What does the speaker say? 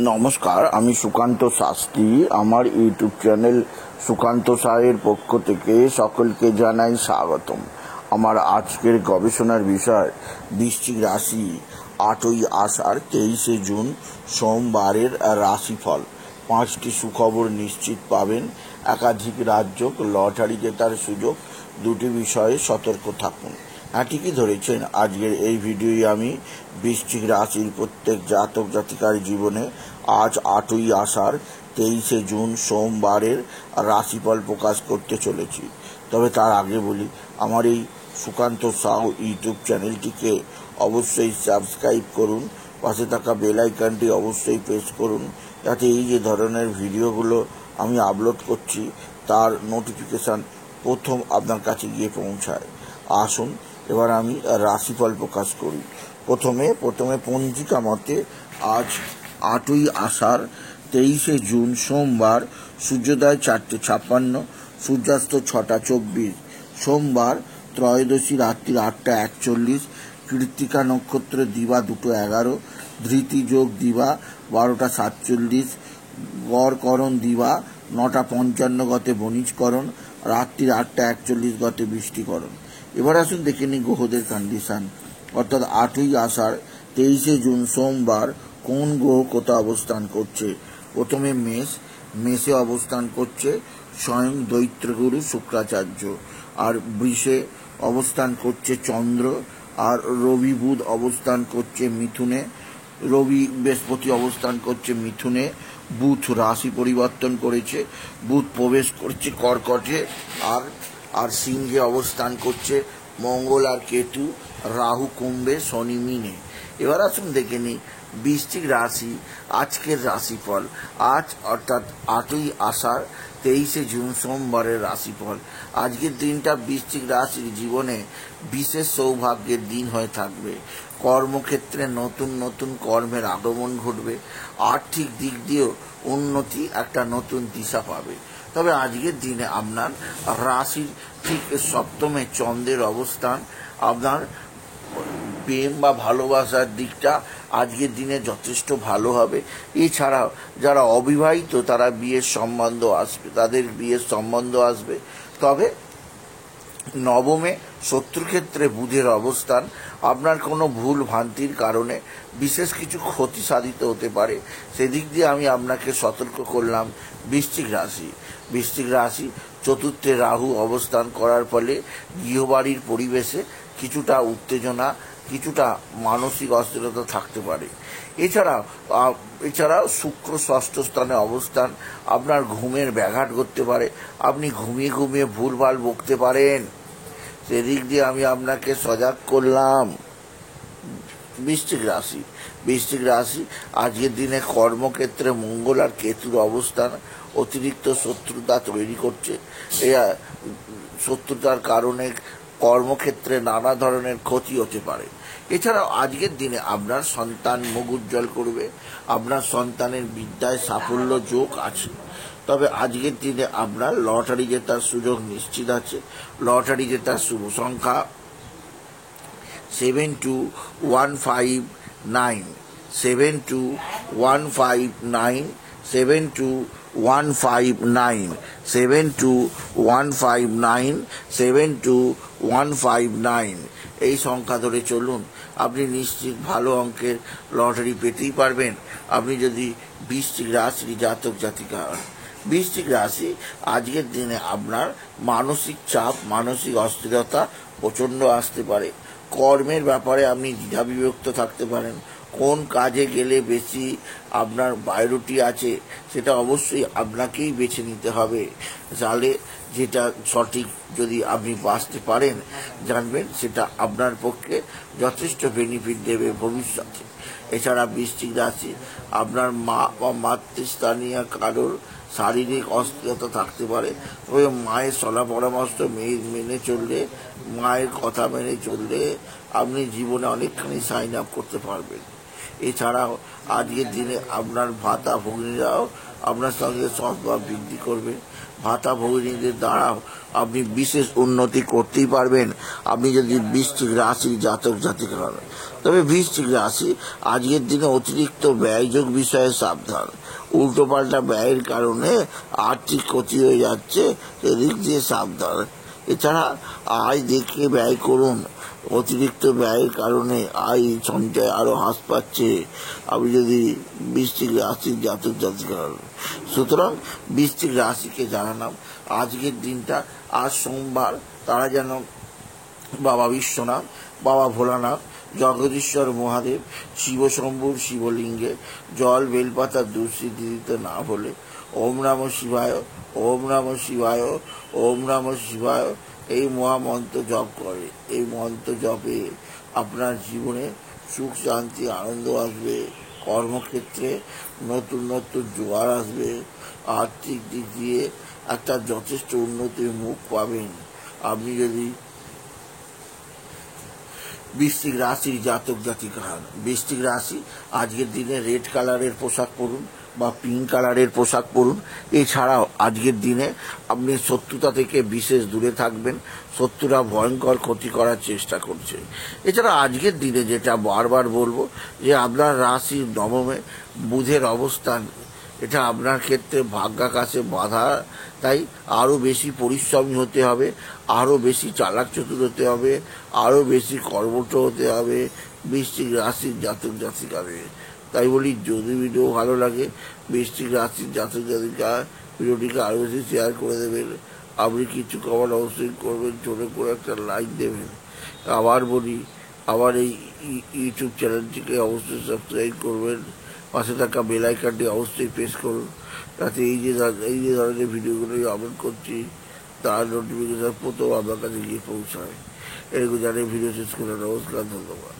নমস্কার, আমি সুকান্ত শাস্ত্রী। আমার ইউটিউব চ্যানেল সুকান্ত সাহের পক্ষ থেকে সকলকে জানাই স্বাগতম। আমার আজকের গবেষণার বিষয় বৃশ্চিক রাশি 8ই আষাঢ় 23শে জুন সোমবারের রাশিফল। 5টি সুখবর নিশ্চিত পাবেন, একাধিক রাজ্য লটারি জেতার সুযোগ, 2টি বিষয়ে সতর্ক থাকুন। ঠিকই ধরেছেন, আজকের এই ভিডিওয় আমি বৃশ্চিক রাশির প্রত্যেক জাতক জাতিকার জীবনে আজ 8ই আষাঢ় 23শে জুন সোমবারের রাশিফল প্রকাশ করতে চলেছি। তবে তার আগে বলি, আমার এই সুকান্ত সাউ ইউটিউব চ্যানেলটিকে অবশ্যই সাবস্ক্রাইব করুন, পাশে থাকা বেল আইকনটি অবশ্যই প্রেস করুন, যাতে এই যে ধরনের ভিডিওগুলো আমি আপলোড করছি তার নোটিফিকেশান প্রথম আপনার কাছে গিয়ে পৌঁছায়। আসুন এবার আমি রাশিফল প্রকাশ করি। প্রথমে পঞ্জিকা মতে আজ 8ই আষাঢ় 23শে জুন সোমবার, সূর্যোদয় 4:56, সূর্যাস্ত 6:24, সোমবার ত্রয়োদশী রাত্রি 8:41, কৃত্তিকা নক্ষত্র দিবা 2:11, ধৃতি যোগ দিবা 12:47, গড়করণ দিবা 9:55 গতে বণিজকরণ, রাত্রি 8:41 গতে বৃষ্টিকরণ। এবার আসুন দেখে নিই গ্রহদের কন্ডিশন, অর্থাৎ 8ই আষাঢ় 23শে জুন সোমবার কোন গ্রহ কোথায় অবস্থান করছে। প্রথমে মেষে অবস্থান করছে স্বয়ং দৈত্যগুরু শুক্রাচার্য, আর বৃষে অবস্থান করছে চন্দ্র, আর রবি বুধ অবস্থান করছে মিথুনে, রবি বৃহস্পতি অবস্থান করছে মিথুনে, বুধ রাশি পরিবর্তন করেছে, বুধ প্রবেশ করছে কর্কটে, আর সিংহে অবস্থান করছে মঙ্গল আর কেতু, রাহু কুম্ভে, শনি মিনে। এবার আসুন দেখে নিই বৃশ্চিক রাশি আজকের রাশিফল। আজ অর্থাৎ 8ই আষাঢ় 23শে জুন সোমবারের রাশিফল। আজকের দিনটা বৃশ্চিক রাশির জীবনে বিশেষ সৌভাগ্যের দিন হয়ে থাকবে। কর্মক্ষেত্রে নতুন নতুন কর্মের আগমন ঘটবে, আর্থিক দিক দিয়েও উন্নতি, একটা নতুন দিশা পাবে। তবে আজকের দিনে আপনার রাশির ঠিক সপ্তমে চন্দ্রের অবস্থান আপনার প্রেম বা ভালোবাসার দিকটা আজকের দিনে যথেষ্ট ভালো হবে। এছাড়াও যারা অবিবাহিত তারা তাদের বিয়ের সম্বন্ধ আসবে। তবে নবমে শত্রুক্ষেত্রে বুধের অবস্থান আপনার কোনো ভুল ভ্রান্তির কারণে বিশেষ কিছু ক্ষতি সাধিত হতে পারে, সেদিক দিয়ে আমি আপনাকে সতর্ক করলাম। বৃশ্চিক রাশি চতুর্থে রাহু অবস্থান করার ফলে গৃহবাড়ির পরিবেশে কিছুটা উত্তেজনা, কিছুটা মানসিক অস্থিরতা থাকতে পারে। এছাড়াও শুক্র ষষ্ঠ স্থানে অবস্থান আপনার ঘুমের ব্যাঘাত করতে পারে, আপনি ঘুমিয়ে ঘুমিয়ে ভুলভাল বকতে পারেন, সেদিক দিয়ে আমি আপনাকে সজাগ করলাম। বৃশ্চিক রাশি আজকের দিনে কর্মক্ষেত্রে মঙ্গল আর কেতুর অবস্থান অতিরিক্ত শত্রুতা তৈরি করছে। এই শত্রুতার কারণে কর্মক্ষেত্রে নানা ধরনের ক্ষতি হতে পারে। এছাড়াও আজকের দিনে আপনার সন্তান মুখ উজ্জ্বল করবে, আপনার সন্তানের বিদ্যায় সাফল্য যোগ আছে। তবে আজকের দিনে আপনার লটারি জেতার সুযোগ নিশ্চিত আছে। লটারি জেতার শুভ সংখ্যা 72159, 72159, 72159, 72159, 72159 এই সংখ্যা ধরে চলুন, আপনি নিশ্চিত ভালো অঙ্কের লটারি পেতেই পারবেন, আপনি যদি বৃশ্চিক রাশির জাতক জাতিকা হন। বৃশ্চিক রাশি আজকের দিনে আপনার মানসিক চাপ, মানসিক অস্থিরতা প্রচণ্ড আসতে পারে। কর্মের ব্যাপারে আপনি দ্বিধাবিভক্ত থাকতে পারেন, কোন কাজে গেলে বেশি আপনার প্রায়োরিটি আছে সেটা অবশ্যই আপনাকেই বেছে নিতে হবে। তাহলে যেটা সঠিক যদি আপনি বাঁচতে পারেন, জানবেন সেটা আপনার পক্ষে যথেষ্ট বেনিফিট দেবে ভবিষ্যতে। এছাড়া বৃশ্চিক রাশি আপনার মা বা মাতৃস্থানীয় কারোর শারীরিক অস্থিরতা থাকতে পারে, তবে মায়ের সলা পরামর্শ মেনে চললে, মায়ের কথা মেনে চললে আপনি জীবনে অনেকখানি সাইন আপ করতে পারবেন। এছাড়াও আজকের দিনে আপনার ভাতা ভগ্নীরাও আপনার সঙ্গে সদ্ভাব বৃদ্ধি করবে। ভাতা ভগ্নীদের দ্বারাও আপনি বিশেষ উন্নতি করতেই পারবেন আপনি যদি বৃশ্চিক রাশির জাতক জাতিকা হন। তবে বৃশ্চিক রাশি আজকের দিনে অতিরিক্ত ব্যয়যোগ বিষয়ে সাবধান। উল্টোপাল্টা ব্যয়ের কারণে আর্থিক ক্ষতি হয়ে যাচ্ছে, এদিক দিয়ে সাবধান। এছাড়া আয় দেখে ব্যয় করুন। অতিরিক্ত ব্যয়ের কারণে আয় সঞ্চয় আরো হ্রাস পাচ্ছে আপনি যদি বৃশ্চিক রাশির জাতক জাতিকা হন। সুতরাং বৃশ্চিক রাশিকে জানালাম আজকের দিনটা, আজ সোমবার, তারা যেন বাবা বিশ্বনাথ, বাবা ভোলানাথ, জগদীশ্বর মহাদেব, শিবশম্ভুর শিবলিঙ্গে জল বেলপাতা দুঃসিদ্ধি দিতে না বলে ওম নমঃ শিবায়, ওম নমঃ শিবায়, ওম নমঃ শিবায় এই মহামন্ত্র জপ করে। এই মন্ত্র জপে আপনার জীবনে সুখ শান্তি আনন্দ আসবে, কর্মক্ষেত্রে নতুন নতুন জোয়ার আসবে, আর্থিক দিক দিয়ে একটা যথেষ্ট উন্নতির মুখ পাবেন আপনি যদি বৃশ্চিক রাশির জাতক জাতিকা হন। বৃশ্চিক রাশি আজকের দিনে রেড কালারের পোশাক পরুন বা পিঙ্ক কালারের পোশাক পরুন। এছাড়াও আজকের দিনে আপনি শত্রুতা থেকে বিশেষ দূরে থাকবেন। শত্রুরা ভয়ঙ্কর ক্ষতি করার চেষ্টা করছে। এছাড়া আজকের দিনে যেটা বারবার বলবো যে আপনার রাশির নবমে বুধের অবস্থান, এটা আপনার ক্ষেত্রে ভাগ্যাকাশে বাধা। তাই আরও বেশি পরিশ্রমী হতে হবে, আরও বেশি চালাক চতুর হতে হবে, আরও বেশি কর্মঠ হতে হবে বৃশ্চিক রাশির জাতক জাতিকাদের। তাই বলি যদি ভিডিও ভালো লাগে বৃশ্চিক রাশির জাতক জাতিকা ভিডিওটিকে আরও বেশি শেয়ার করে দেবেন। আপনি কিছু কমেন্ট অবশ্যই করবেন, ছোটো করে একটা লাইক দেবেন। আবার বলি, আবার এই ইউটিউব চ্যানেলটিকে অবশ্যই সাবস্ক্রাইব করবেন। পাশে থাকা বেল আইকনটি অবশ্যই প্রেস করুন যাতে এই যে ধরনের ভিডিওগুলো আপলোড করছি তার নোটিফিকেশন প্রথম আপনার কাছে গিয়ে পৌঁছায়। এরকম জানিয়ে ভিডিও শেষ করে নমস্কার, ধন্যবাদ।